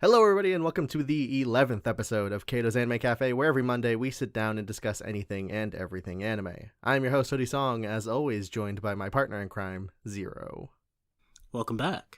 Hello, everybody, and welcome to the 11th episode of Kato's Anime Cafe, where every Monday we sit down and discuss anything and everything anime. I'm your host, Hody Song, as always, joined by my partner in crime, Zero. Welcome back.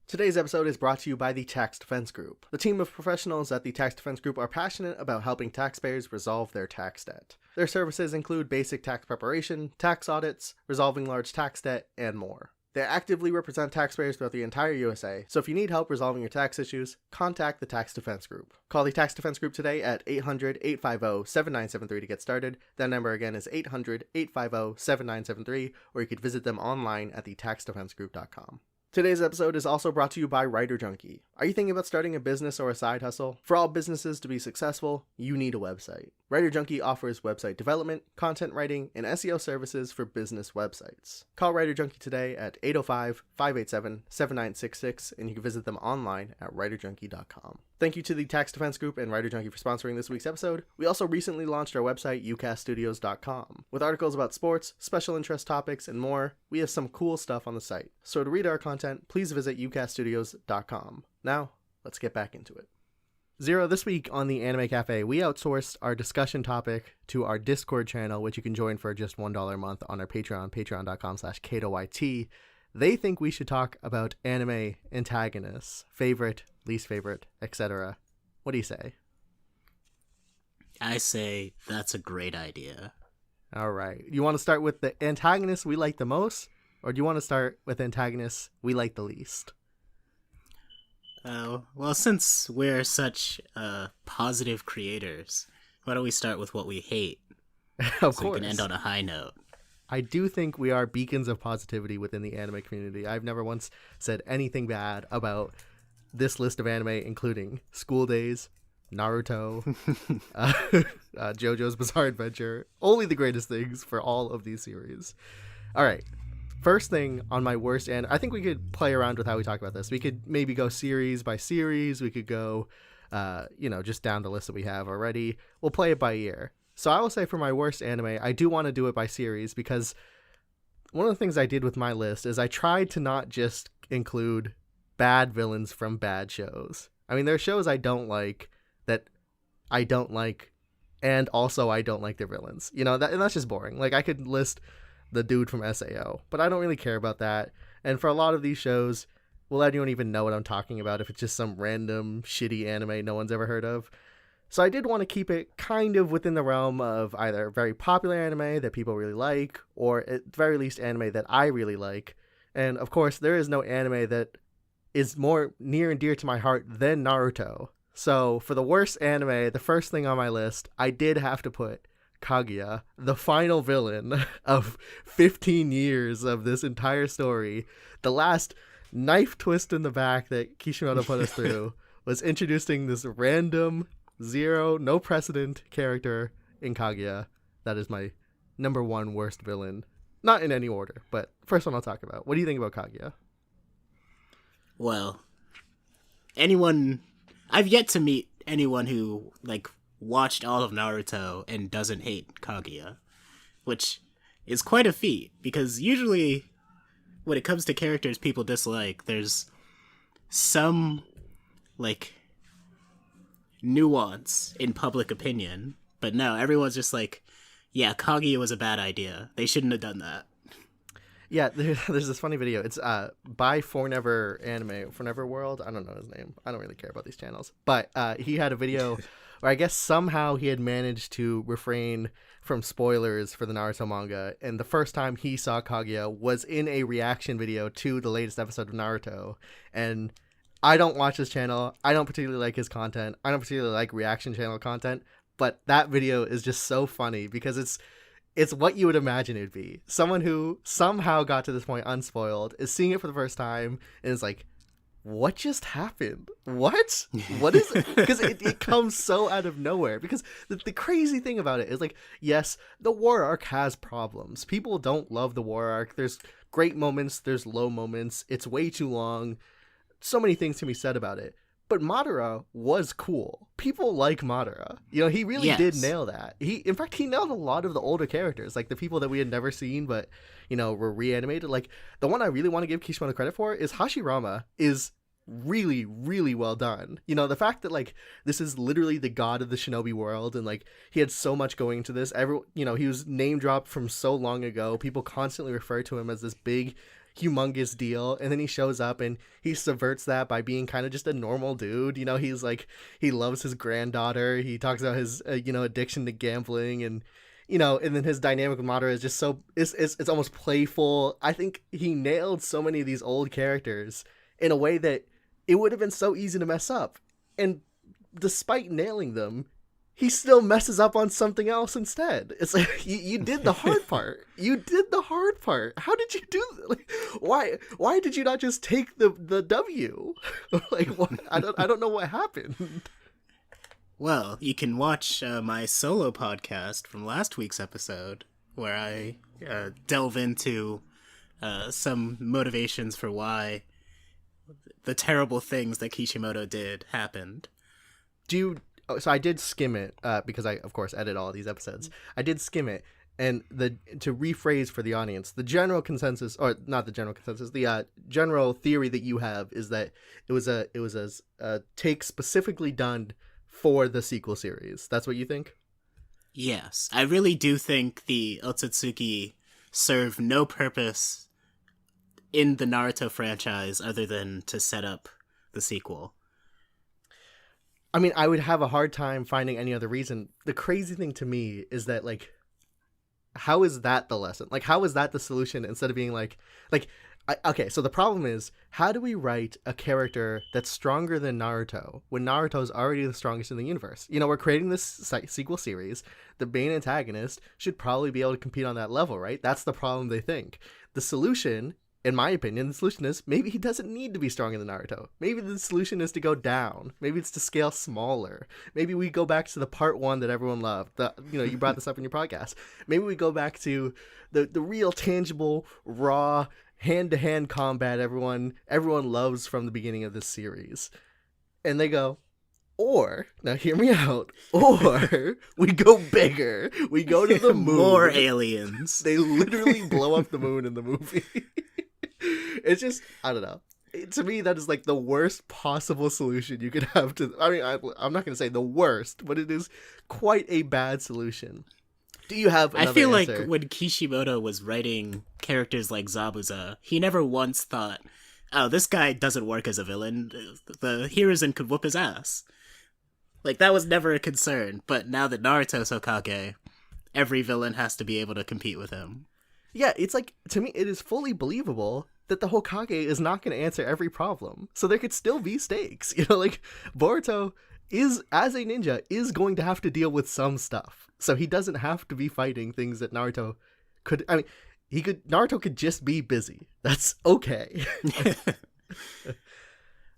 Today's episode is brought to you by the Tax Defense Group. The team of professionals at the Tax Defense Group are passionate about helping taxpayers resolve their tax debt. Their services include basic tax preparation, tax audits, resolving large tax debt, and more. They actively represent taxpayers throughout the entire USA, so if you need help resolving your tax issues, contact the Tax Defense Group. Call the Tax Defense Group today at 800-850-7973 to get started. That number again is 800-850-7973, or you could visit them online at thetaxdefensegroup.com. Today's episode is also brought to you by Writer Junkie. Are you thinking about starting a business or a side hustle? For all businesses to be successful, you need a website. Writer Junkie offers website development, content writing, and SEO services for business websites. Call Writer Junkie today at 805-587-7966, and you can visit them online at writerjunkie.com. Thank you to the Tax Defense Group and Writer Junkie for sponsoring this week's episode. We also recently launched our website, ucaststudios.com. With articles about sports, special interest topics, and more, we have some cool stuff on the site. So to read our content, please visit ucaststudios.com. Now, let's get back into it. Zero, this week on the Anime Cafe, we outsourced our discussion topic to our Discord channel, which you can join for just $1 a month on our Patreon, patreon.com/KatoYT. They think we should talk about anime antagonists, favorite, least favorite, etc. What do you say? I say that's a great idea. All right. You want to start with the antagonists we like the most, or do you want to start with antagonists we like the least? Well, since we're such positive creators, why don't we start with what we hate? Of so course. We can end on a high note. I do think we are beacons of positivity within the anime community. I've never once said anything bad about this list of anime, including School Days, Naruto, JoJo's Bizarre Adventure. Only the greatest things for all of these series. All right. First thing on my worst, and I think we could play around with how we talk about this. We could maybe go series by series. We could go, just down the list that we have already. We'll play it by year. So I will say for my worst anime, I do want to do it by series because one of the things I did with my list is I tried to not just include bad villains from bad shows. I mean, there are shows I don't like that I don't like, and also I don't like their villains. And that's just boring. Like, I could list the dude from SAO, but I don't really care about that. And for a lot of these shows, will anyone even know what I'm talking about if it's just some random shitty anime no one's ever heard of? So I did want to keep it kind of within the realm of either very popular anime that people really like, or at the very least anime that I really like. And of course, there is no anime that is more near and dear to my heart than Naruto. So for the worst anime, the first thing on my list, I did have to put Kaguya, the final villain of 15 years of this entire story. The last knife twist in the back that Kishimoto put us through was introducing this random no precedent character in Kaguya. That is my number one worst villain. Not in any order, but first one I'll talk about. What do you think about Kaguya? Well, I've yet to meet anyone who, watched all of Naruto and doesn't hate Kaguya, which is quite a feat, because usually when it comes to characters people dislike, there's some, nuance in public opinion, but no, everyone's just yeah, Kaguya was a bad idea. They shouldn't have done that. Yeah, there's this funny video. It's by Forever Anime, Forever World. I don't know his name. I don't really care about these channels. But he had a video where I guess somehow he had managed to refrain from spoilers for the Naruto manga, and the first time he saw Kaguya was in a reaction video to the latest episode of Naruto. And I don't watch his channel. I don't particularly like his content. I don't particularly like reaction channel content. But that video is just so funny because it's what you would imagine it'd be. Someone who somehow got to this point unspoiled is seeing it for the first time and is like, what just happened? What is it? Because it comes so out of nowhere. Because the crazy thing about it is, yes, the war arc has problems. People don't love the war arc. There's great moments, there's low moments. It's way too long. So many things can be said about it. But Madara was cool. People like Madara. He really did nail that. In fact, he nailed a lot of the older characters, the people that we had never seen but, were reanimated. The one I really want to give Kishimoto credit for is Hashirama is really, really well done. You know, the fact that like this is literally the god of the shinobi world, and like he had so much going into this. You know, he was name dropped from so long ago. People constantly refer to him as this big, humongous deal, and then he shows up and he subverts that by being kind of just a normal dude. You know, he's like, he loves his granddaughter. He talks about his you know, addiction to gambling, and you know, and then his dynamic with Madara is just so it's almost playful. I think he nailed so many of these old characters in a way that it would have been so easy to mess up. And despite nailing them, he still messes up on something else instead. It's like, you did the hard part. You did the hard part. How did you do that? Like, why did you not just take the W? Like, what? I don't know what happened. Well, you can watch my solo podcast from last week's episode, where I delve into some motivations for why the terrible things that Kishimoto did happened. So I did skim it because I, of course, edit all of these episodes. I did skim it, and to rephrase for the audience, the general consensus, or not the general consensus, the general theory that you have is that it was a take specifically done for the sequel series. That's what you think? Yes, I really do think the Otsutsuki serve no purpose in the Naruto franchise other than to set up the sequel. I mean, I would have a hard time finding any other reason. The crazy thing to me is that, like, how is that the lesson? Like, how is that the solution instead of being okay, so the problem is, how do we write a character that's stronger than Naruto when Naruto's already the strongest in the universe? You know, we're creating this sequel series. The main antagonist should probably be able to compete on that level, right? That's the problem they think. The solution, in my opinion, the solution is maybe he doesn't need to be stronger than Naruto. Maybe the solution is to go down. Maybe it's to scale smaller. Maybe we go back to the part 1 that everyone loved. You brought this up in your podcast. Maybe we go back to the real tangible, raw, hand-to-hand combat everyone loves from the beginning of this series. And they go, or, now hear me out, or we go bigger. We go to the moon. More aliens. They literally blow up the moon in the movie. It's just, I don't know. To me, that is like the worst possible solution you could have to, I mean, I'm not going to say the worst, but it is quite a bad solution. Do you have another I feel answer? like when Kishimoto was writing characters like Zabuza, he never once thought, oh, this guy doesn't work as a villain. The Hiruzen could whoop his ass. Like, that was never a concern. But now that Naruto's Hokage, every villain has to be able to compete with him. Yeah, it's like, to me, it is fully believable that the Hokage is not going to answer every problem. So there could still be stakes. You know, like, Boruto is, as a ninja, is going to have to deal with some stuff. So he doesn't have to be fighting things that Naruto could, I mean, Naruto could just be busy. That's okay.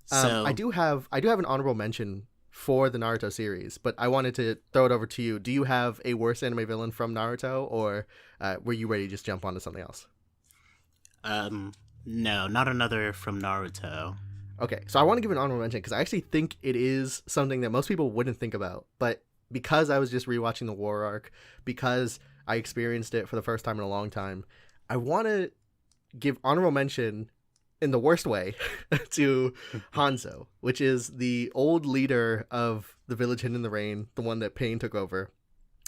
So I do have an honorable mention for the Naruto series, but I wanted to throw it over to you. Do you have a worse anime villain from Naruto, or were you ready to just jump onto something else? No, not another from Naruto. Okay, so I want to give an honorable mention because I actually think it is something that most people wouldn't think about, but because I was just rewatching the War arc, because I experienced it for the first time in a long time, I want to give honorable mention in the worst way to Hanzo, which is the old leader of the village hidden in the rain, the one that Pain took over.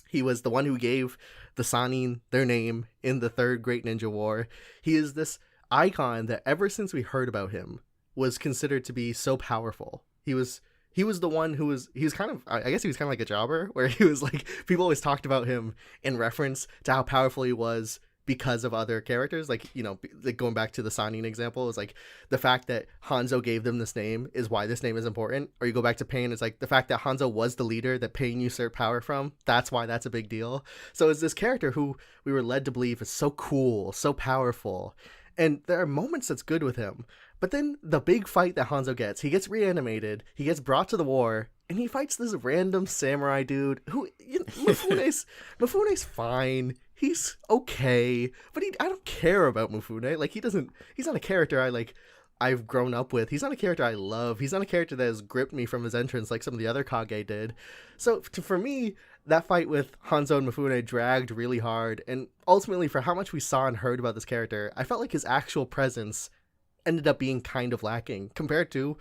He was the one who gave the Sannin their name in the Third Great Ninja War. He is this icon that ever since we heard about him was considered to be so powerful. He was the one who was kind of, I guess he was kind of like a jobber, where he was like, people always talked about him in reference to how powerful he was because of other characters. Like, you know, like going back to the Sannin example, is like the fact that Hanzo gave them this name is why this name is important. Or you go back to Pain, it's like the fact that Hanzo was the leader that Pain usurped power from. That's why that's a big deal. So it's this character who we were led to believe is so cool, so powerful. And there are moments that's good with him. But then the big fight that Hanzo gets, he gets reanimated, he gets brought to the war, and he fights this random samurai dude who, you know, Mifune's fine. He's okay, but I don't care about Mifune. Like, he's not a character I've grown up with. He's not a character I love. He's not a character that has gripped me from his entrance like some of the other Kage did. So for me, that fight with Hanzo and Mifune dragged really hard, and ultimately for how much we saw and heard about this character, I felt like his actual presence ended up being kind of lacking compared to,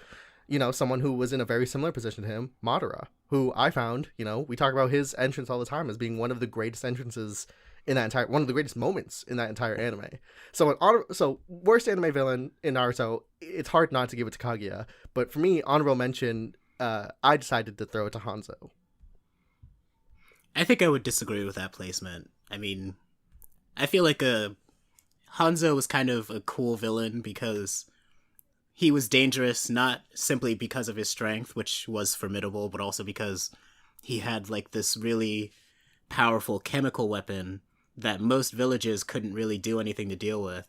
someone who was in a very similar position to him, Madara, who I found, we talk about his entrance all the time as being one of the greatest entrances in that entire, one of the greatest moments in that entire anime. So worst anime villain in Naruto, it's hard not to give it to Kaguya, but for me, honorable mention, I decided to throw it to Hanzo. I think I would disagree with that placement. I mean, I feel like Hanzo was kind of a cool villain because he was dangerous not simply because of his strength, which was formidable, but also because he had like this really powerful chemical weapon that most villages couldn't really do anything to deal with.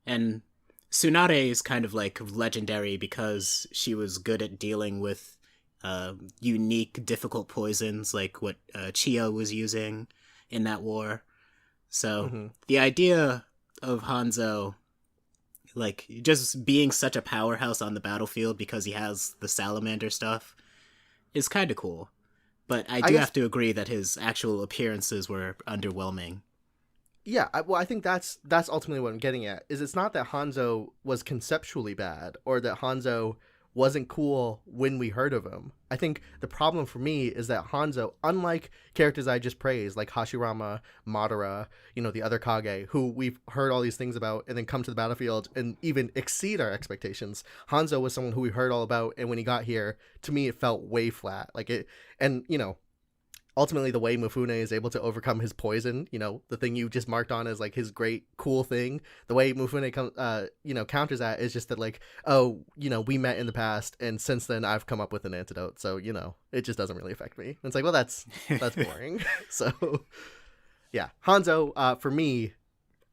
And Tsunade is kind of like legendary because she was good at dealing with unique, difficult poisons like what Chiyo was using in that war. So the idea of Hanzo, like, just being such a powerhouse on the battlefield because he has the salamander stuff is kind of cool. But I guess, have to agree that his actual appearances were underwhelming. Yeah, I think that's ultimately what I'm getting at, is it's not that Hanzo was conceptually bad or that Hanzo wasn't cool when we heard of him. I think the problem for me is that Hanzo, unlike characters I just praised, like Hashirama, Madara, the other Kage, who we've heard all these things about and then come to the battlefield and even exceed our expectations, Hanzo was someone who we heard all about, and when he got here, to me, it felt way flat. Ultimately, the way Mifune is able to overcome his poison, the thing you just marked on as like his great cool thing, the way Mifune counters that is just that like, oh, we met in the past and since then I've come up with an antidote, so it just doesn't really affect me. And it's like, well, that's boring. So yeah, Hanzo, for me,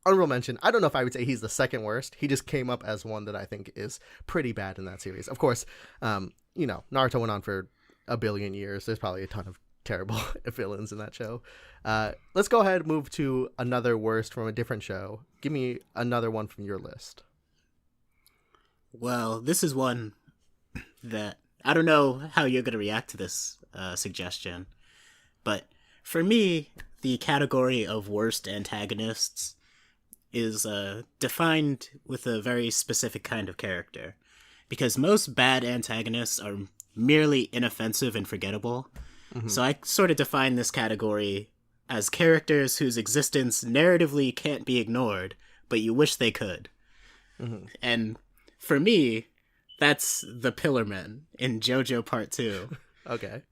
honorable mention. I don't know if I would say he's the second worst. He just came up as one that I think is pretty bad in that series. Of course, Naruto went on for a billion years. There's probably a ton of terrible villains in that show. Let's go ahead and move to another worst from a different show. Give me another one from your list. Well, this is one that I don't know how you're going to react to this suggestion, but for me, the category of worst antagonists is defined with a very specific kind of character, because most bad antagonists are merely inoffensive and forgettable. So I sort of define this category as characters whose existence narratively can't be ignored, but you wish they could. And for me, that's the Pillarmen in JoJo Part 2. Okay.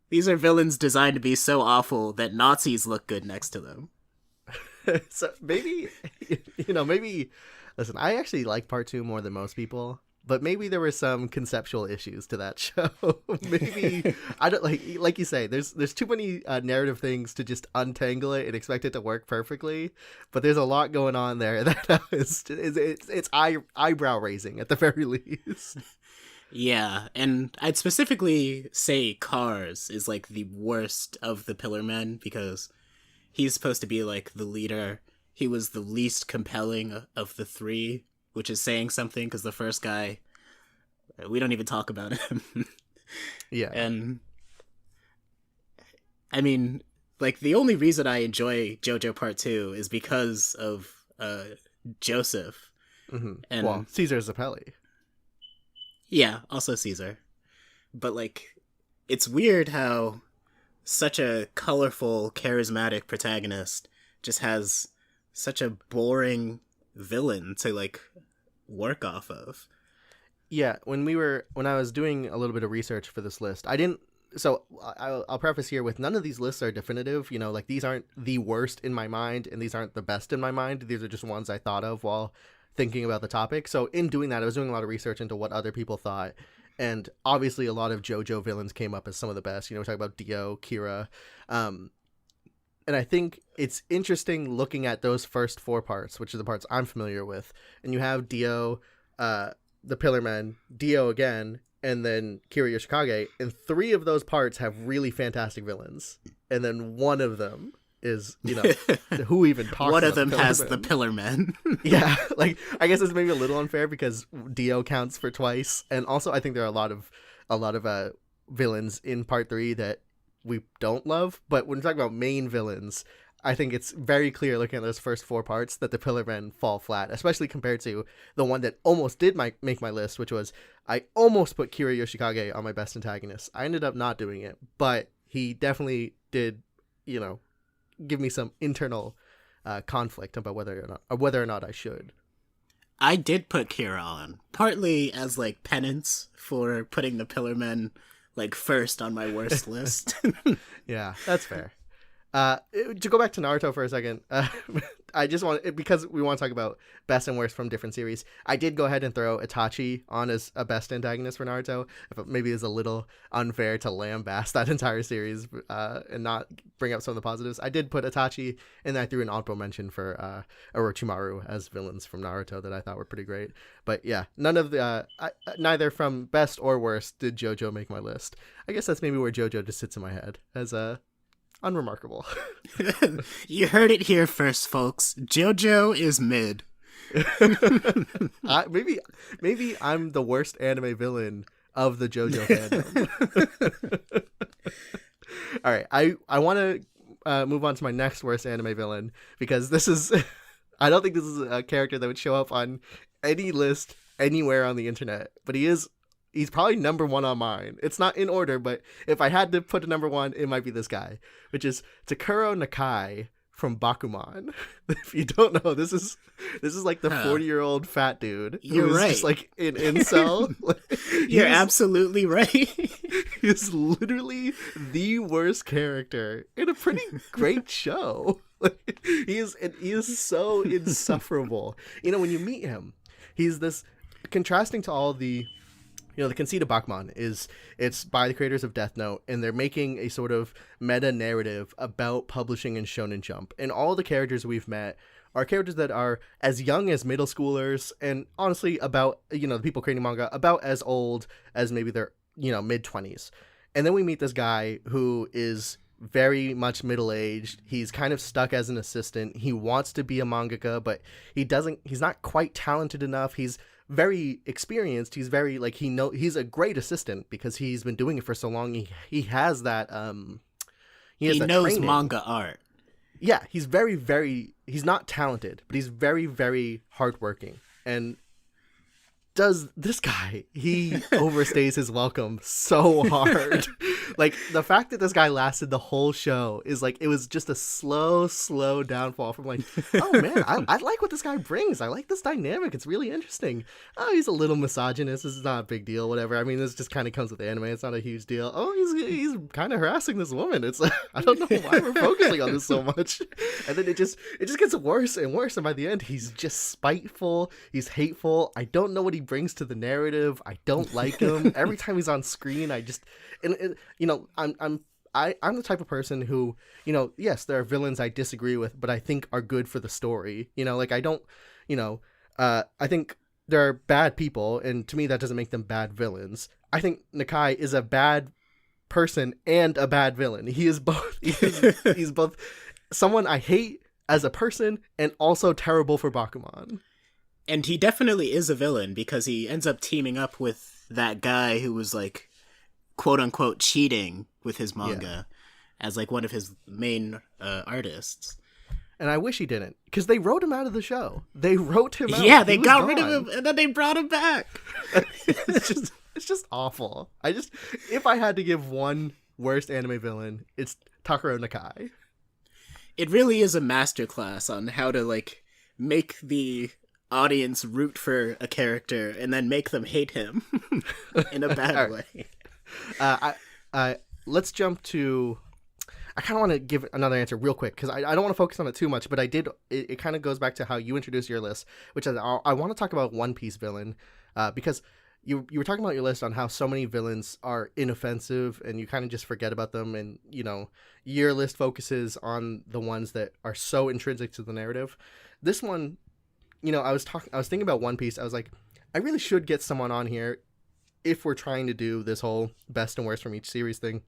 These are villains designed to be so awful that Nazis look good next to them. So maybe, listen, I actually like Part 2 more than most people. But maybe there were some conceptual issues to that show. Maybe I don't like you say. There's too many narrative things to just untangle it and expect it to work perfectly. But there's a lot going on there that it's eyebrow raising at the very least. Yeah, and I'd specifically say Cars is like the worst of the Pillarmen because he's supposed to be like the leader. He was the least compelling of the three, which is saying something because the first guy, we don't even talk about him. Yeah. And I mean, like, the only reason I enjoy JoJo Part 2 is because of Joseph. And well, Caesar Zappelli. Yeah, also Caesar. But like, it's weird how such a colorful, charismatic protagonist just has such a boring villain to like work off of. Yeah, when I was doing a little bit of research for this list, I'll preface here with none of these lists are definitive. Like, these aren't the worst in my mind and these aren't the best in my mind. These are just ones I thought of while thinking about the topic. So in doing that, I was doing a lot of research into what other people thought, and obviously a lot of JoJo villains came up as some of the best. We're talking about Dio, Kira, and I think it's interesting looking at those first four parts, which are the parts I'm familiar with. And you have Dio, the Pillarmen, Dio again, and then Kira Yoshikage. And three of those parts have really fantastic villains. And then one of them is, who even talks One about of them the has the Pillarmen. Yeah, like, I guess it's maybe a little unfair because Dio counts for twice. And also, I think there are a lot of villains in part 3 that we don't love, but when we talk about main villains, I think it's very clear looking at those first 4 parts that the Pillar Men fall flat, especially compared to the one that almost did make my list, which was I almost put Kira Yoshikage on my best antagonist. I ended up not doing it, but he definitely did, give me some internal conflict about whether or not I should. I did put Kira on, partly as like penance for putting the Pillar Men like first on my worst list. Yeah, that's fair. To go back to Naruto for a second, I just want, because we want to talk about best and worst from different series, I did go ahead and throw Itachi on as a best antagonist for Naruto. Maybe it's a little unfair to lambaste that entire series and not bring up some of the positives. I did put Itachi, and then I threw an honorable mention for Orochimaru as villains from Naruto that I thought were pretty great. But yeah, neither from best or worst did JoJo make my list. I guess that's maybe where JoJo just sits in my head as unremarkable. You heard it here first, folks. JoJo is mid. Maybe I'm the worst anime villain of the JoJo fandom. All right, I want to move on to my next worst anime villain, because this is I don't think this is a character that would show up on any list anywhere on the internet, but he's probably number one on mine. It's not in order, but if I had to put a number one, it might be this guy, which is Takuro Nakai from Bakuman. If you don't know, this is like the 40-year-old fat dude who is just like an incel. You're absolutely right. He's literally the worst character in a pretty great show. He is so insufferable. When you meet him, he's this, contrasting to all the conceit of Bakuman is it's by the creators of Death Note, and they're making a sort of meta narrative about publishing in Shonen Jump. And all the characters we've met are characters that are as young as middle schoolers, and honestly about, the people creating manga, about as old as maybe their, mid-20s. And then we meet this guy who is very much middle-aged. He's kind of stuck as an assistant. He wants to be a mangaka, but he's not quite talented enough. He's very experienced. He's very he's a great assistant because he's been doing it for so long. He has that he knows training. Manga art. Yeah, he's very, very, he's not talented, but he's very, very hardworking. And this guy, he overstays his welcome so hard. The fact that this guy lasted the whole show is it was just a slow downfall from oh man, I like what this guy brings. I like this dynamic. It's really interesting. Oh, he's a little misogynist. This is not a big deal, whatever. I mean, this just kind of comes with anime. It's not a huge deal. Oh, he's kind of harassing this woman. It's I don't know why we're focusing on this so much. And then it just gets worse and worse. And by the end, he's just spiteful. He's hateful. I don't know what he brings to the narrative. I don't like him. Every time he's on screen, I'm the type of person who, yes, there are villains I disagree with, but I think are good for the story. I don't, I think there are bad people, and to me that doesn't make them bad villains. I think Nakai is a bad person and a bad villain. He is both. He's both someone I hate as a person and also terrible for Bakuman. And he definitely is a villain because he ends up teaming up with that guy who was quote unquote cheating with his manga as one of his main artists. And I wish he didn't, because they wrote him out of the show. They wrote him out. Yeah, they got rid of him and then they brought him back. It's just awful. If I had to give one worst anime villain, it's Takuro Nakai. It really is a masterclass on how to make the audience root for a character and then make them hate him in a bad way. Let's jump to, I kind of want to give another answer real quick because I don't want to focus on it too much, but it kind of goes back to how you introduced your list, which is I want to talk about One Piece villain because you were talking about your list on how so many villains are inoffensive and you kind of just forget about them, and your list focuses on the ones that are so intrinsic to the narrative. This one, I was thinking about One Piece. I was like, I really should get someone on here if we're trying to do this whole best and worst from each series thing.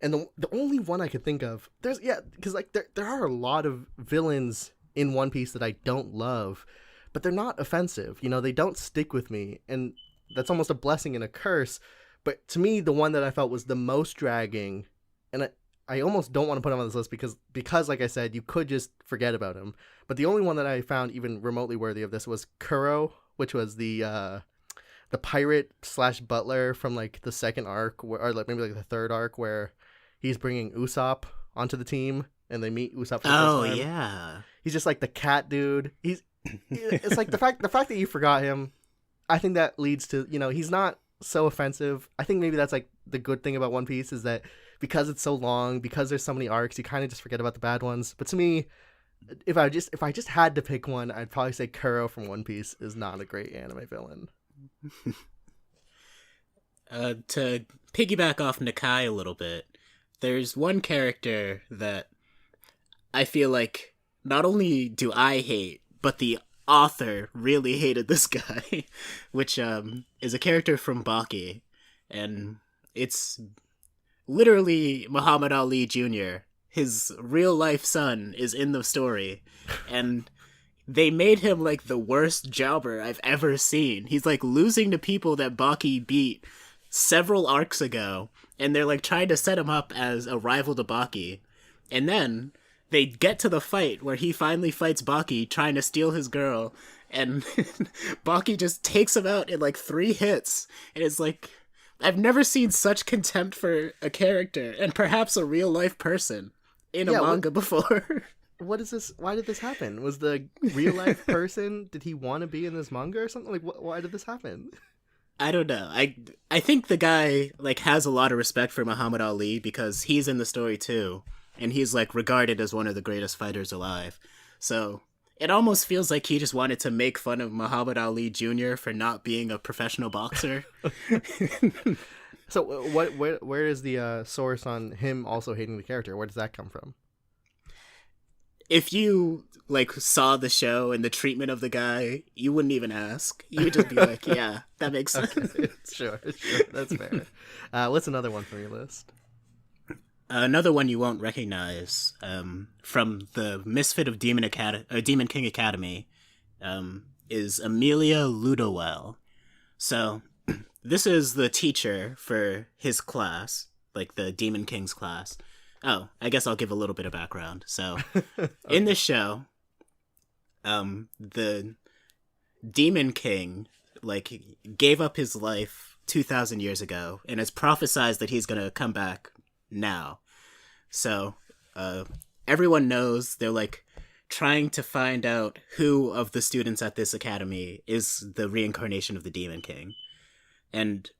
And the only one I could think of, because there are a lot of villains in One Piece that I don't love, but they're not offensive. They don't stick with me, and that's almost a blessing and a curse. But to me, the one that I felt was the most dragging, and I almost don't want to put him on this list because like I said, you could just forget about him. But the only one that I found even remotely worthy of this was Kuro, which was the pirate slash butler from like the second arc, or like maybe like the third arc, where he's bringing Usopp onto the team and they meet Usopp for the Oh first time. yeah. He's just like the cat dude. It's like the fact that you forgot him. I think that leads to, he's not so offensive. I think maybe that's like the good thing about One Piece is that because it's so long, because there's so many arcs, you kind of just forget about the bad ones. But to me, if I just had to pick one, I'd probably say Kuro from One Piece is not a great anime villain. To piggyback off Nakai a little bit, there's one character that I feel like not only do I hate, but the author really hated this guy, which is a character from Baki, and it's literally Muhammad Ali Jr. His real life son is in the story, and they made him like the worst jobber I've ever seen. He's like losing to people that Baki beat several arcs ago, and they're like trying to set him up as a rival to Baki, and then they get to the fight where he finally fights Baki trying to steal his girl, and Baki just takes him out in like 3 hits, and it's like, I've never seen such contempt for a character, and perhaps a real life person, in a manga before. What is this? Why did this happen? Was the real life person, did he want to be in this manga or something? Like, why did this happen? I don't know. I think the guy like has a lot of respect for Muhammad Ali because he's in the story too, and he's like regarded as one of the greatest fighters alive. So it almost feels like he just wanted to make fun of Muhammad Ali Jr. for not being a professional boxer. So where is the source on him also hating the character? Where does that come from? If you like saw the show and the treatment of the guy, you wouldn't even ask. You would just be like, yeah, that makes sense. Okay. Sure, that's fair. What's another one from your list? Another one you won't recognize, from the Misfit of Demon King Academy, is Amelia Ludowell. So this is the teacher for his class, like the Demon King's class. Oh, I guess I'll give a little bit of background. So, okay. In this show, the Demon King, like, gave up his life 2,000 years ago, and has prophesized that he's gonna come back now. So, everyone knows they're, like, trying to find out who of the students at this academy is the reincarnation of the Demon King. And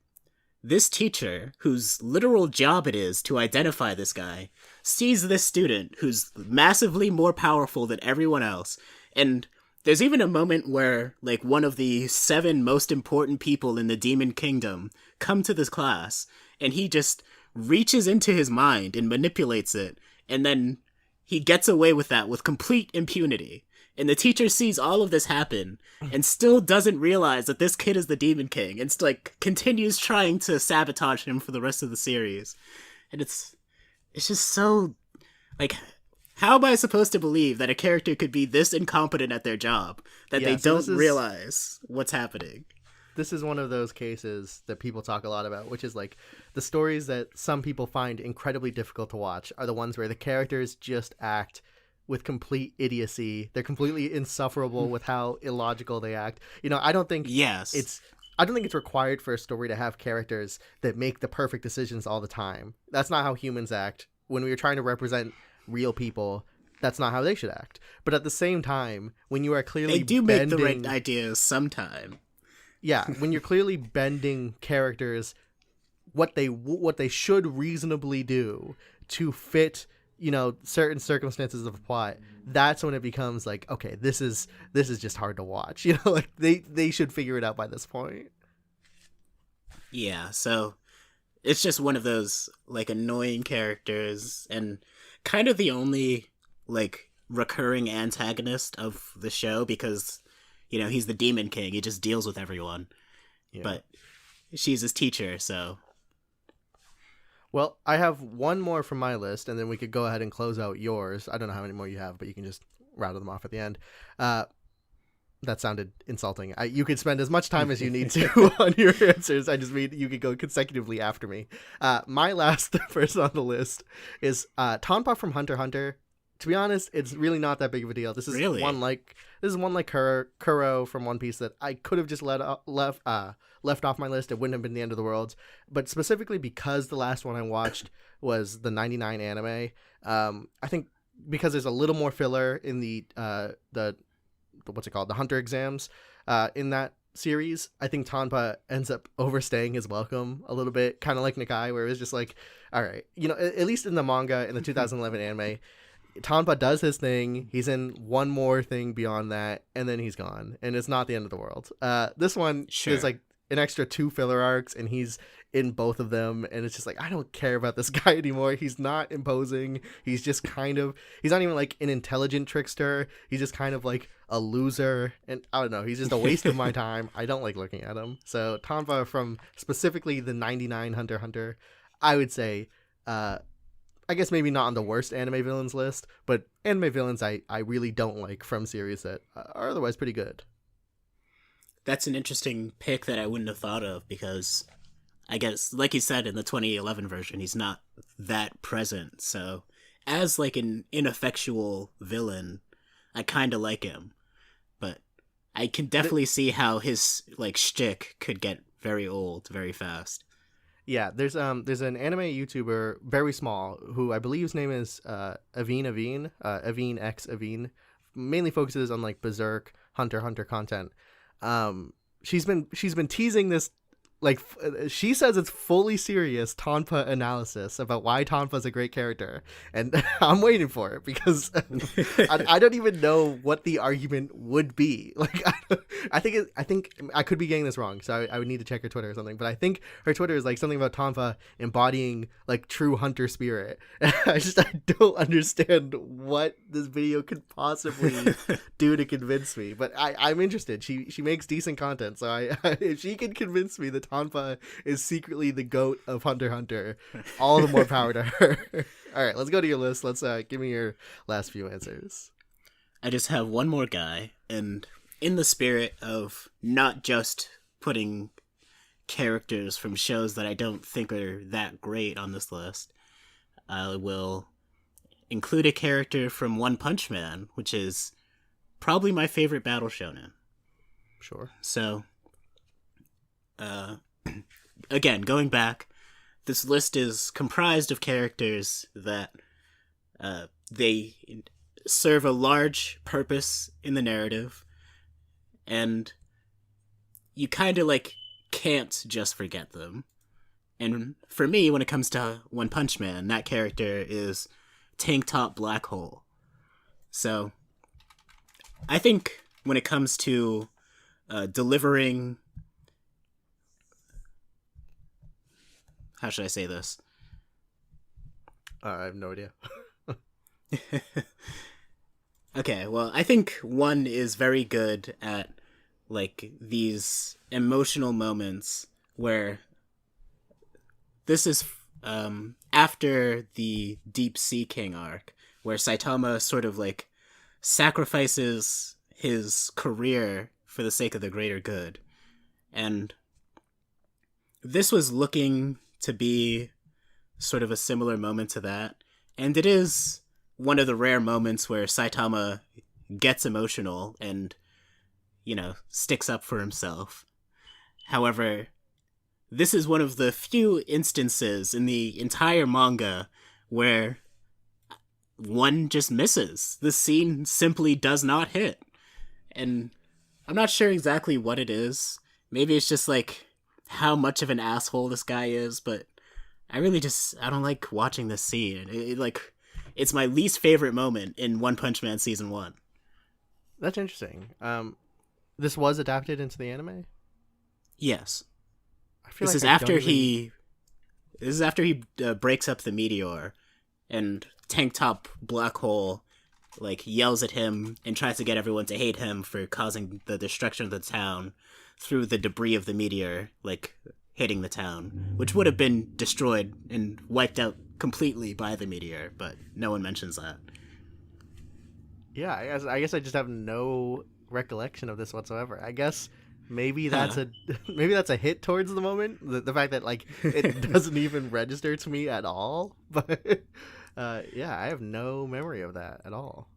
this teacher, whose literal job it is to identify this guy, sees this student who's massively more powerful than everyone else. And there's even a moment where, like, one of the 7 most important people in the Demon Kingdom come to this class, and he just reaches into his mind and manipulates it, and then he gets away with that with complete impunity. And the teacher sees all of this happen and still doesn't realize that this kid is the Demon King, and like continues trying to sabotage him for the rest of the series. And it's just so, like, how am I supposed to believe that a character could be this incompetent at their job that they don't realize what's happening? This is one of those cases that people talk a lot about, which is like the stories that some people find incredibly difficult to watch are the ones where the characters just act with complete idiocy. They're completely insufferable with how illogical they act. I don't think it's required for a story to have characters that make the perfect decisions all the time. That's not how humans act. When we are trying to represent real people, that's not how they should act. But at the same time, when you are clearly they do make the right ideas sometime. Yeah, when you're clearly bending characters what they should reasonably do to fit certain circumstances of plot, that's when it becomes like, okay, this is just hard to watch. Like they should figure it out by this point. Yeah, so it's just one of those like annoying characters and kind of the only like recurring antagonist of the show because he's the Demon King. He just deals with everyone. Yeah. But she's his teacher, so. Well, I have one more from my list, and then we could go ahead and close out yours. I don't know how many more you have, but you can just rattle them off at the end. That sounded insulting. You could spend as much time as you need to on your answers. I just mean you could go consecutively after me. My last person on the list is Tonpa from Hunter x Hunter. To be honest, it's really not that big of a deal. This is Really? one like Kuro from One Piece that I could have just left off my list. It wouldn't have been the end of the world. But specifically because the last one I watched was the 99 anime, I think because there's a little more filler in the what's it called, the Hunter exams in that series, I think Tonpa ends up overstaying his welcome a little bit, kind of like Nakai, where it was just like, all right, at least in the manga, in the 2011 anime, Tonpa does his thing, he's in one more thing beyond that, and then he's gone, and it's not the end of the world. This one is like an extra 2 filler arcs, and he's in both of them, and it's just like, I don't care about this guy anymore. He's not imposing. He's just he's not even like an intelligent trickster. He's just kind of like a loser, and I don't know, he's just a waste of my time. I don't like looking at him. So Tonpa from specifically the 99 Hunter x Hunter, I would say, I guess maybe not on the worst anime villains list, but anime villains I really don't like from series that are otherwise pretty good. That's an interesting pick that I wouldn't have thought of, because I guess, like you said, in the 2011 version, he's not that present. So, as like an ineffectual villain, I kind of like him. But I can definitely see how his like shtick could get very old very fast. Yeah, there's an anime YouTuber, very small, who I believe his name is Aveen X Aveen, mainly focuses on like Berserk, Hunter x Hunter content. She's been teasing this, like, she says it's fully serious Tonpa analysis about why Tonpa's a great character, and I'm waiting for it, because I don't even know what the argument would be. Like, I think I could be getting this wrong, so I would need to check her Twitter or something, but I think her Twitter is like something about Tonpa embodying like true hunter spirit. I don't understand what this video could possibly do to convince me, but I'm interested. She makes decent content, so if she can convince me that Tonpa is secretly the GOAT of Hunter x Hunter, all the more power to her. All right, let's go to your list. Let's give me your last few answers. I just have one more guy, and in the spirit of not just putting characters from shows that I don't think are that great on this list, I will include a character from One Punch Man, which is probably my favorite battle shonen. Sure. So, again, going back, this list is comprised of characters that they serve a large purpose in the narrative, and you kind of like can't just forget them. And for me, when it comes to One Punch Man, that character is Tank Top Black Hole. So I think when it comes to delivering, how should I say this? I have no idea. Okay, well, I think one is very good at like these emotional moments where this is after the Deep Sea King arc, where Saitama sort of like sacrifices his career for the sake of the greater good. And this was looking to be sort of a similar moment to that. And it is one of the rare moments where Saitama gets emotional and, you know, sticks up for himself. However, this is one of the few instances in the entire manga where one just misses. The scene simply does not hit. And I'm not sure exactly what it is. Maybe it's just like how much of an asshole this guy is, but I don't like watching this scene. It's my least favorite moment in One Punch Man Season 1. That's interesting. This was adapted into the anime? Yes. This is after he breaks up the meteor, and Tank Top Black Hole like yells at him and tries to get everyone to hate him for causing the destruction of the town through the debris of the meteor, like hitting the town, which would have been destroyed and wiped out completely by the meteor, but no one mentions that. Yeah, I guess I just have no recollection of this whatsoever. I guess maybe that's maybe that's a hit towards the moment. The fact that like it doesn't even register to me at all. But yeah, I have no memory of that at all.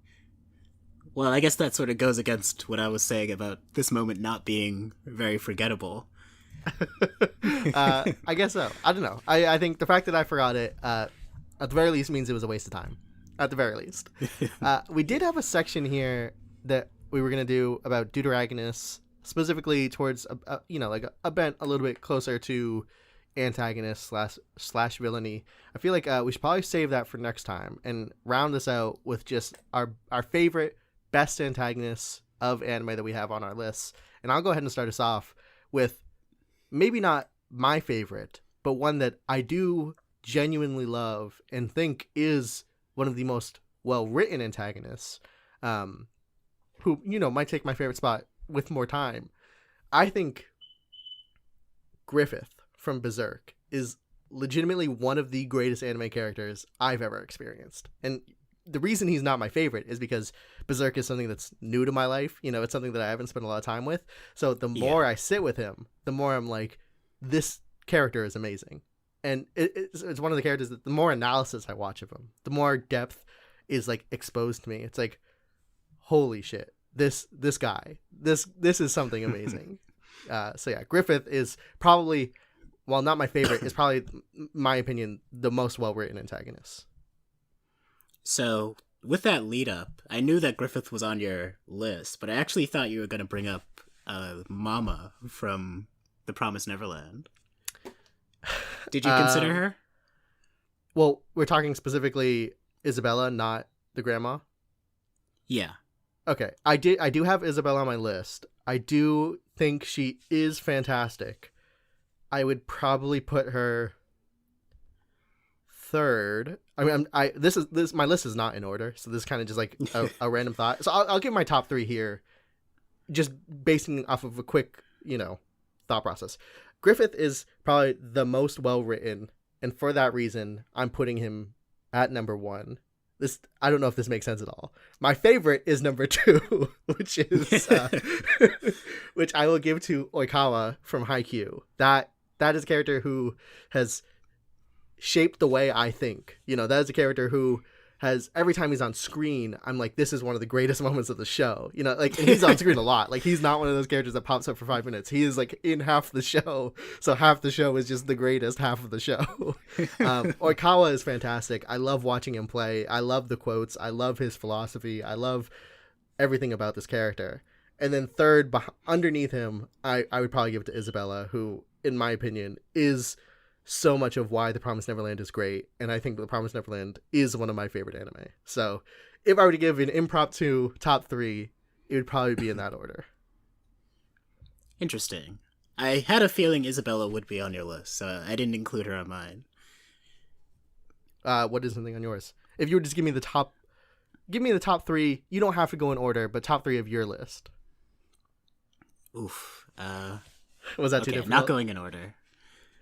Well, I guess that sort of goes against what I was saying about this moment not being very forgettable. I guess so. I don't know. I think the fact that I forgot it, at the very least, means it was a waste of time. At the very least. We did have a section here that we were going to do about Deuteragonus, specifically towards, like a bent a little bit closer to antagonist slash villainy. I feel like we should probably save that for next time and round this out with just our favorite, best antagonists of anime that we have on our lists. And I'll go ahead and start us off with maybe not my favorite, but one that I do genuinely love and think is one of the most well-written antagonists, who, might take my favorite spot with more time. I think Griffith from Berserk is legitimately one of the greatest anime characters I've ever experienced. And the reason he's not my favorite is because Berserk is something that's new to my life. It's something that I haven't spent a lot of time with. So the more I sit with him, the more I'm like, this character is amazing. And it's one of the characters that the more analysis I watch of him, the more depth is like exposed to me. It's like, holy shit, this guy, this is something amazing. So yeah, Griffith is probably, while not my favorite, is probably, my opinion, the most well-written antagonist. So, with that lead up, I knew that Griffith was on your list, but I actually thought you were going to bring up Mama from The Promised Neverland. Did you consider her? Well, we're talking specifically Isabella, not the grandma? Yeah. Okay, I do have Isabella on my list. I do think she is fantastic. I would probably put her third. I mean, this my list is not in order, so this is kind of just like a random thought. So I'll give my top three here, just basing off of a quick, thought process. Griffith is probably the most well written, and for that reason, I'm putting him at number one. I don't know if this makes sense at all. My favorite is number two, which is which I will give to Oikawa from Haikyuu. That is a character who has shaped the way I think. That is a character who has, every time he's on screen, I'm like, this is one of the greatest moments of the show. And he's on screen a lot. Like, he's not one of those characters that pops up for 5 minutes. He is like in half the show. So half the show is just the greatest half of the show. Oikawa is fantastic. I love watching him play. I love the quotes. I love his philosophy. I love everything about this character. And then third, underneath him, I would probably give it to Isabella, who, in my opinion, is so much of why The Promised Neverland is great, and I think The Promised Neverland is one of my favorite anime. So if I were to give an impromptu top three, it would probably be in that order. Interesting. I had a feeling Isabella would be on your list, so I didn't include her on mine. What is something on yours? If you would just give me the top three, you don't have to go in order, but top three of your list. Oof. Was that too difficult? Not going in order.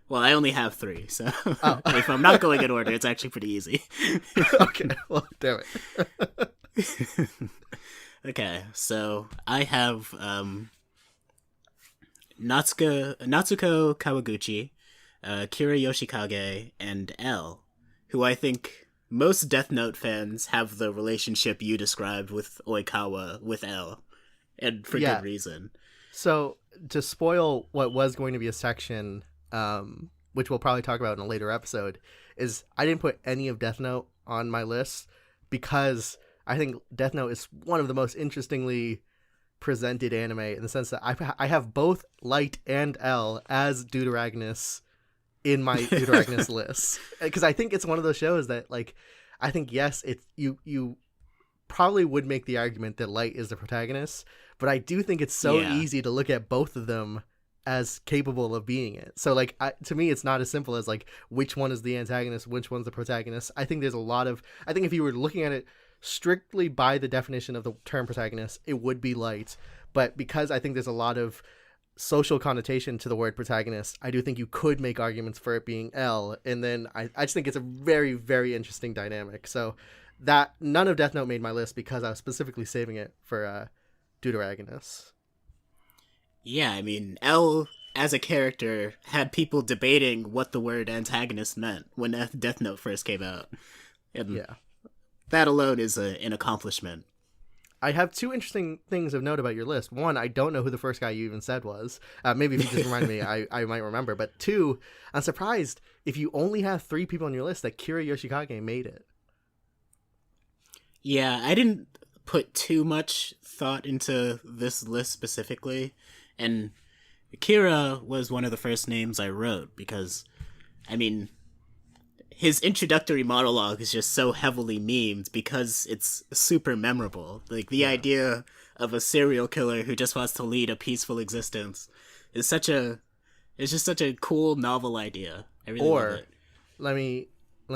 Well, I only have three, so if I'm not going in order, it's actually pretty easy. Okay, well, damn it. Okay, so I have Natsuko Kawaguchi, Kira Yoshikage, and L, who I think most Death Note fans have the relationship you described with Oikawa with L, and for good reason. So, to spoil what was going to be a section, which we'll probably talk about in a later episode, is I didn't put any of Death Note on my list because I think Death Note is one of the most interestingly presented anime in the sense that I have both Light and L as Deuteragonus in my Deuteragonus list, because I think it's one of those shows that, like, I think yes, it's you probably would make the argument that Light is the protagonist, but I do think it's so easy to look at both of them as capable of being it. So like, to me, it's not as simple as like which one is the antagonist, which one's the protagonist. I think there's a lot of, I think if you were looking at it strictly by the definition of the term protagonist, it would be Light. But because I think there's a lot of social connotation to the word protagonist, I do think you could make arguments for it being L. And then I just think it's a very, very interesting dynamic. So that none of Death Note made my list because I was specifically saving it for Deuteragonus. Yeah, I mean, L as a character had people debating what the word antagonist meant when Death Note first came out. And Yeah. that alone is an accomplishment. I have two interesting things of note about your list. One, I don't know who the first guy you even said was. Maybe if you just remind me, I might remember. But two, I'm surprised if you only have 3 people on your list that Kira Yoshikage made it. Yeah, I didn't put too much thought into this list specifically, and Kira was one of the first names I wrote because, I mean, his introductory monologue is just so heavily memed because it's super memorable. Like, the idea of a serial killer who just wants to lead a peaceful existence is it's just such a cool, novel idea. I really love it. Let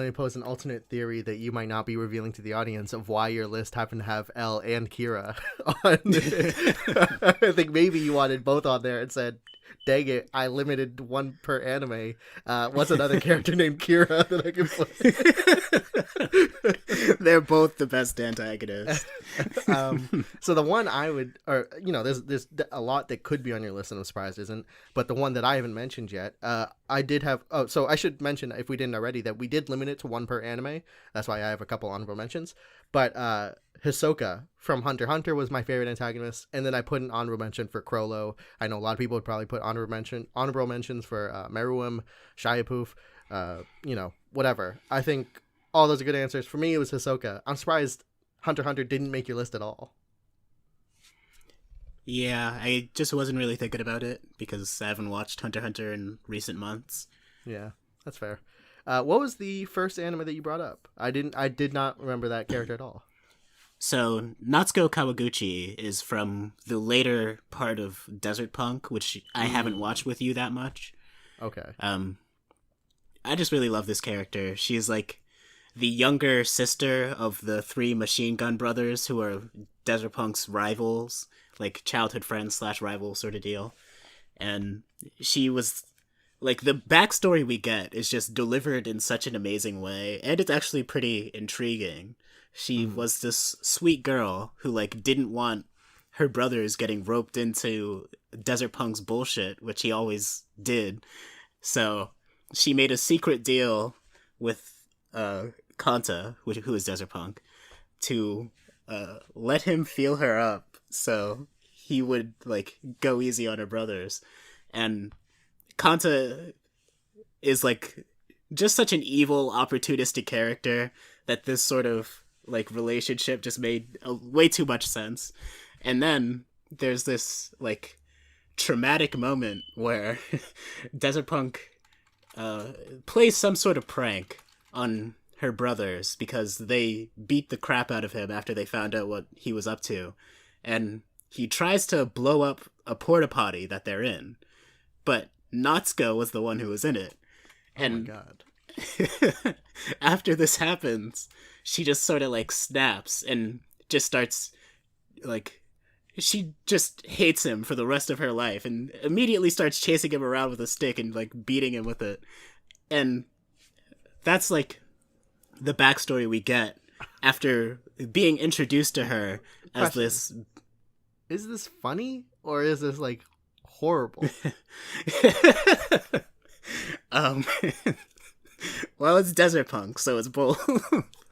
me pose an alternate theory that you might not be revealing to the audience of why your list happened to have L and Kira on it. I think maybe you wanted both on there and said, dang it, I limited one per anime. What's another character named Kira that I can play? They're both the best antagonists. So the one I would, or, there's a lot that could be on your list and I'm surprised isn't, but the one that I haven't mentioned yet, I did have, so I should mention, if we didn't already, that we did limit it to one per anime. That's why I have a couple honorable mentions. But Hisoka from Hunter x Hunter was my favorite antagonist, and then I put an honorable mention for Chrollo. I know a lot of people would probably put honorable mentions for Meruem, Shiapoof, whatever. I think all those are good answers. For me, it was Hisoka. I'm surprised Hunter x Hunter didn't make your list at all. Yeah, I just wasn't really thinking about it because I haven't watched Hunter x Hunter in recent months. Yeah, that's fair. What was the first anime that you brought up? I did not remember that character at all. So, Natsuko Kawaguchi is from the later part of Desert Punk, which I haven't watched with you that much. Okay. I just really love this character. She's like the younger sister of the 3 Machine Gun brothers who are Desert Punk's rivals, like childhood friends / rivals sort of deal. And she was like, the backstory we get is just delivered in such an amazing way, and it's actually pretty intriguing. She was this sweet girl who, like, didn't want her brothers getting roped into Desert Punk's bullshit, which he always did. So she made a secret deal with Kanta, who is Desert Punk, to let him feel her up so he would, like, go easy on her brothers. And Kanta is, like, just such an evil, opportunistic character that this sort of, like, relationship just made way too much sense. And then there's this, like, traumatic moment where Desert Punk plays some sort of prank on her brothers because they beat the crap out of him after they found out what he was up to. And he tries to blow up a porta potty that they're in. But Natsuko was the one who was in it. And oh my God. After this happens, she just sort of, like, snaps and just starts, like, she just hates him for the rest of her life and immediately starts chasing him around with a stick and, like, beating him with it. And that's, like, the backstory we get after being introduced to her as this. Is this funny or is this, like, horrible? Well, it's Desert Punk, so it's both.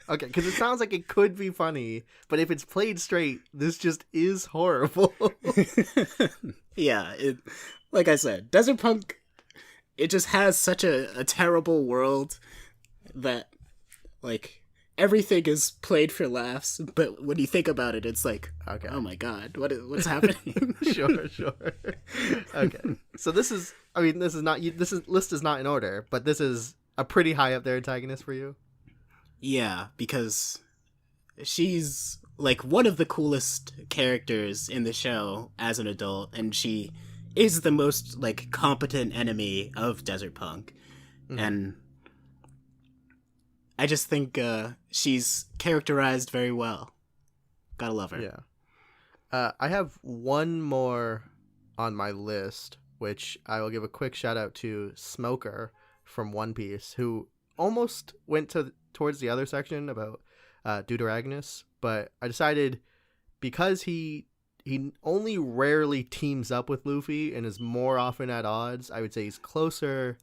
Okay, because it sounds like it could be funny, but if it's played straight, this just is horrible. Yeah, like I said, Desert Punk, it just has such a terrible world that, like, everything is played for laughs, but when you think about it, it's like, okay, oh my God, what's happening? Sure. Okay, so this list is not in order, but this is a pretty high up there antagonist for you. Yeah, because she's, like, one of the coolest characters in the show as an adult, and she is the most, like, competent enemy of Desert Punk. Mm-hmm. And I just think she's characterized very well. Gotta love her. Yeah. I have one more on my list, which I will give a quick shout out to Smoker from One Piece, who almost went towards the other section about Deuteragonus, but I decided because he he only rarely teams up with Luffy and is more often at odds. I would say he's closer.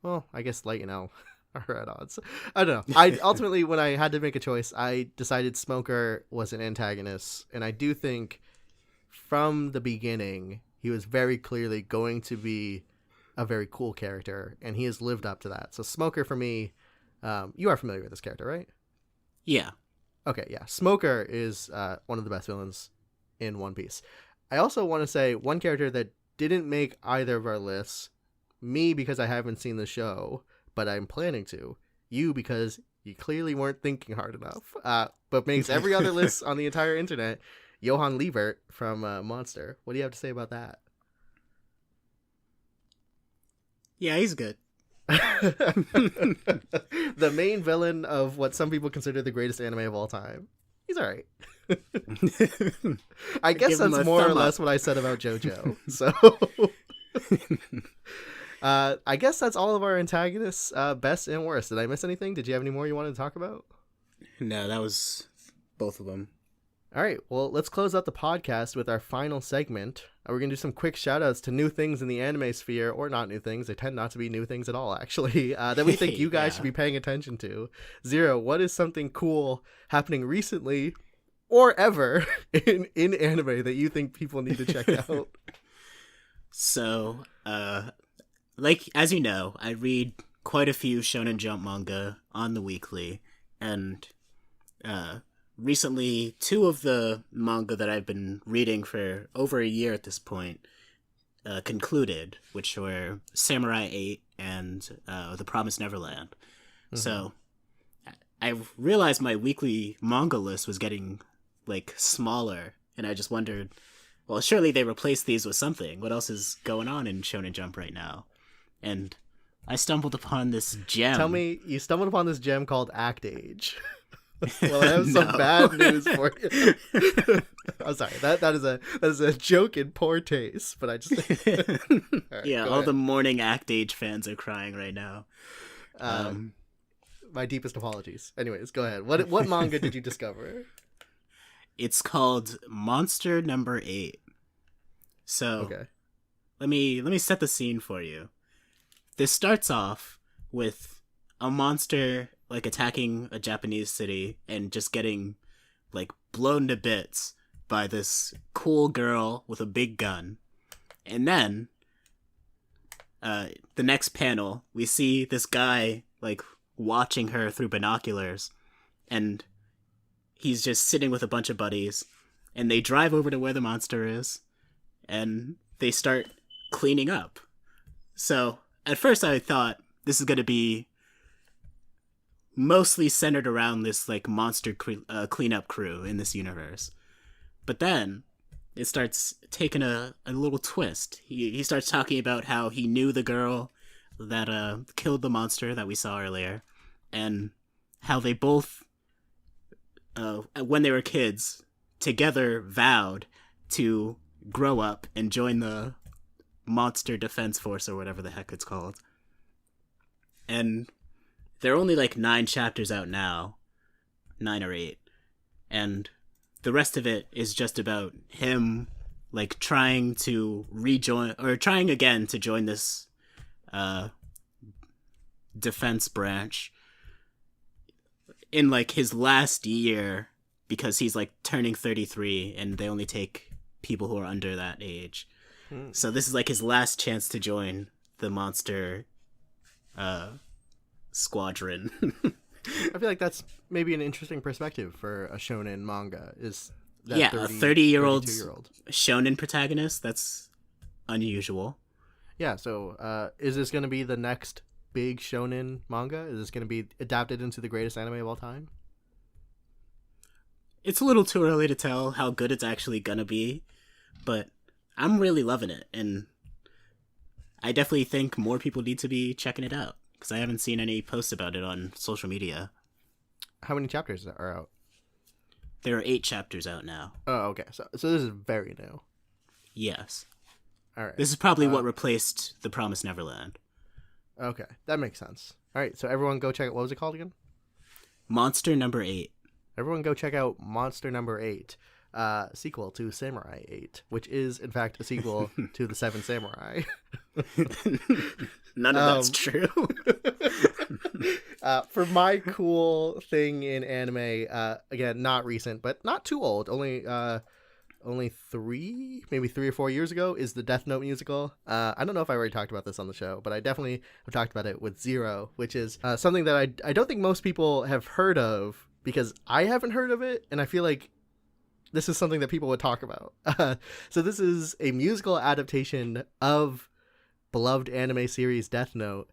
Well, I guess Light and L are at odds. I don't know. I ultimately, when I had to make a choice, I decided Smoker was an antagonist, and I do think from the beginning he was very clearly going to be a very cool character, and he has lived up to that. So Smoker for me, you are familiar with this character, right? Yeah. Okay, yeah. Smoker is one of the best villains in One Piece. I also want to say one character that didn't make either of our lists, me because I haven't seen the show, but I'm planning to, you because you clearly weren't thinking hard enough, but makes every other list on the entire internet, Johann Liebert from Monster. What do you have to say about that? Yeah, he's good. The main villain of what some people consider the greatest anime of all time. He's all right. I guess that's more or less what I said about JoJo. So I guess that's all of our antagonists, best and worst. Did I miss anything? Did you have any more you wanted to talk about? No, that was both of them. All right, well, let's close out the podcast with our final segment. We're going to do some quick shout-outs to new things in the anime sphere, or not new things. They tend not to be new things at all, actually, that we think you guys should be paying attention to. Zero, what is something cool happening recently or ever in anime that you think people need to check out? So, like, as you know, I read quite a few Shonen Jump manga on the weekly, and, recently, two of the manga that I've been reading for over a year at this point concluded, which were Samurai 8 and The Promised Neverland. Mm-hmm. So I realized my weekly manga list was getting, like, smaller, and I just wondered, well, surely they replaced these with something. What else is going on in Shonen Jump right now? And I stumbled upon this gem. Tell me, you stumbled upon this gem called Act Age. Well, I have some bad news for you. I'm sorry. That is a joke in poor taste, but I just right, all the morning Act Age fans are crying right now. My deepest apologies. Anyways, go ahead. What manga did you discover? It's called Monster Number 8. So, okay. Let me set the scene for you. This starts off with a monster, like, attacking a Japanese city and just getting, like, blown to bits by this cool girl with a big gun. And then, the next panel, we see this guy, like, watching her through binoculars, and he's just sitting with a bunch of buddies, and they drive over to where the monster is, and they start cleaning up. So, at first I thought this is going to be mostly centered around this, like, monster cleanup crew in this universe. But then it starts taking a little twist. He starts talking about how he knew the girl that killed the monster that we saw earlier, and how they both, when they were kids, together vowed to grow up and join the Monster Defense Force, or whatever the heck it's called. And there are only, like, 9 chapters out now. 9 or 8. And the rest of it is just about him, like, trying to rejoin, or trying again to join this defense branch in, like, his last year, because he's, like, turning 33 and they only take people who are under that age. So this is, like, his last chance to join the monster squadron. I feel like that's maybe an interesting perspective for a shonen manga. Is that a 30-year-old shonen protagonist? That's unusual. Yeah, so is this going to be the next big shonen manga? Is this going to be adapted into the greatest anime of all time? It's a little too early to tell how good it's actually going to be, but I'm really loving it, and I definitely think more people need to be checking it out, because I haven't seen any posts about it on social media. How many chapters are out? There are 8 chapters out now. Oh, okay. So this is very new. Yes. All right. This is probably what replaced The Promised Neverland. Okay, that makes sense. All right, so everyone go check out, what was it called again? Monster Number 8. Everyone go check out Monster Number 8. sequel to Samurai 8, which is in fact a sequel to the Seven Samurai. None of that's true. For my cool thing in anime, again, not recent, but not too old, only 3 or 4 years ago, is the Death Note musical. I don't know if I already talked about this on the show, but I definitely have talked about it with Zero, which is something that I don't think most people have heard of, because I haven't heard of it, and I feel like this is something that people would talk about. So this is a musical adaptation of beloved anime series Death Note,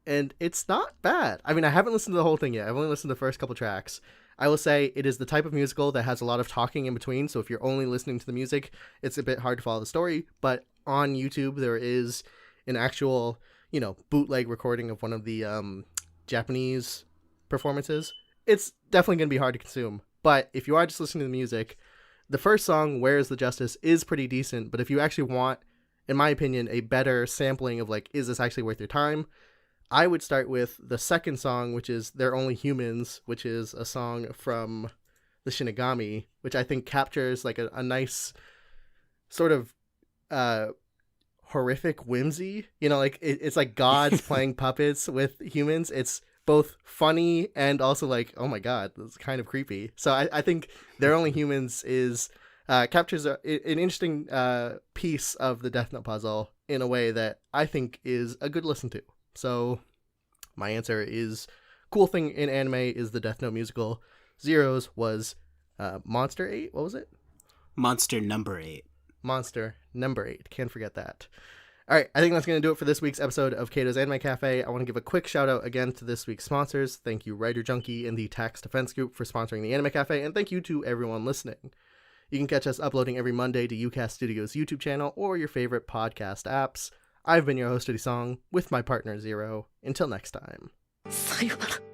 and it's not bad. I mean, I haven't listened to the whole thing yet. I've only listened to the first couple tracks. I will say it is the type of musical that has a lot of talking in between, so if you're only listening to the music, it's a bit hard to follow the story, but on YouTube there is an actual, bootleg recording of one of the Japanese performances. It's definitely going to be hard to consume, but if you are just listening to the music, the first song, Where's the Justice, is pretty decent, but if you actually want, in my opinion, a better sampling of, is this actually worth your time, I would start with the second song, which is They're Only Humans, which is a song from the Shinigami, which I think captures, a nice sort of horrific whimsy. It's like gods playing puppets with humans. It's both funny and also oh my god, that's kind of creepy. So I think They're Only Humans is captures an interesting piece of the Death Note puzzle in a way that I think is a good listen to. So my answer is cool thing in anime is the Death Note musical. Zero's was Monster 8. What was it? Monster number 8. Monster number 8. Can't forget that. All right, I think that's going to do it for this week's episode of Kato's Anime Cafe. I want to give a quick shout out again to this week's sponsors. Thank you, Writer Junkie and the Tax Defense Group, for sponsoring the Anime Cafe, and thank you to everyone listening. You can catch us uploading every Monday to UCast Studios' YouTube channel or your favorite podcast apps. I've been your host, Eddie Song, with my partner Zero. Until next time. さよなら。